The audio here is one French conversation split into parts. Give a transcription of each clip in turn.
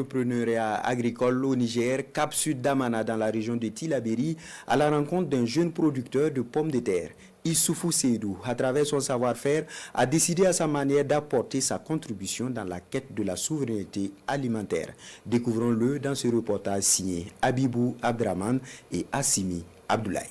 l'entrepreneuriat agricole au Niger, Cap Sud d'Amana dans la région de Tillabéri, à la rencontre d'un jeune producteur de pommes de terre. Issoufou Seydou, à travers son savoir-faire, a décidé à sa manière d'apporter sa contribution dans la quête de la souveraineté alimentaire. Découvrons-le dans ce reportage signé Abibou Abdraman et Assimi Abdoulaye.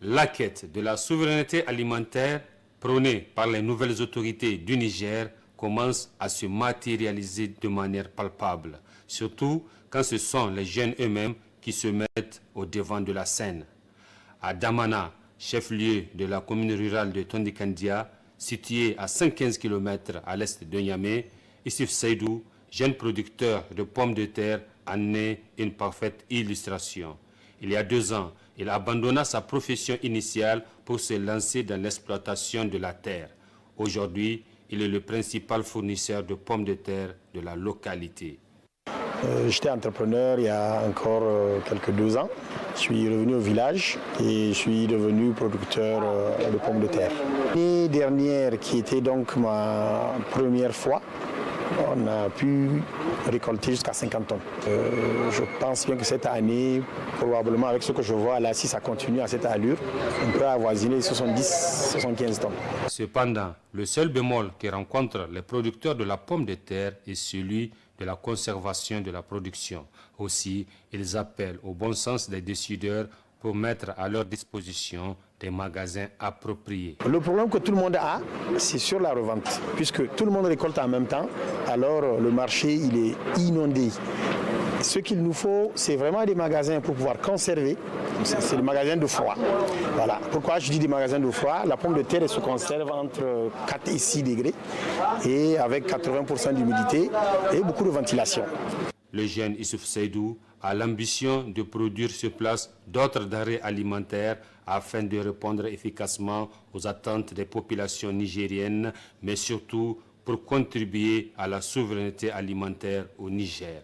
La quête de la souveraineté alimentaire prônée par les nouvelles autorités du Niger commence à se matérialiser de manière palpable, surtout quand ce sont les jeunes eux-mêmes qui se mettent au devant de la scène. À Damana, chef-lieu de la commune rurale de Tondikandia, située à 115 km à l'est de Niamey, Issif Seydou, jeune producteur de pommes de terre, en est une parfaite illustration. Il y a 2 ans, il abandonna sa profession initiale pour se lancer dans l'exploitation de la terre. Aujourd'hui, il est le principal fournisseur de pommes de terre de la localité. J'étais entrepreneur il y a encore quelques 2 ans. Je suis revenu au village et je suis devenu producteur de pommes de terre. L'année dernière, qui était donc ma première fois, on a pu récolter jusqu'à 50 tonnes. Je pense bien que cette année, probablement avec ce que je vois là, si ça continue à cette allure, on peut avoisiner 70-75 tonnes. Cependant, le seul bémol que rencontrent les producteurs de la pomme de terre est celui de la conservation de la production. Aussi, ils appellent au bon sens des décideurs pour mettre à leur disposition des magasins appropriés. Le problème que tout le monde a, c'est sur la revente. Puisque tout le monde récolte en même temps, alors le marché il est inondé. Ce qu'il nous faut, c'est vraiment des magasins pour pouvoir conserver. C'est des magasins de froid. Voilà. Pourquoi je dis des magasins de froid? La pomme de terre elle se conserve entre 4 et 6 degrés et avec 80% d'humidité et beaucoup de ventilation. Le jeune Issouf Seydou a l'ambition de produire sur place d'autres denrées alimentaires afin de répondre efficacement aux attentes des populations nigériennes, mais surtout pour contribuer à la souveraineté alimentaire au Niger.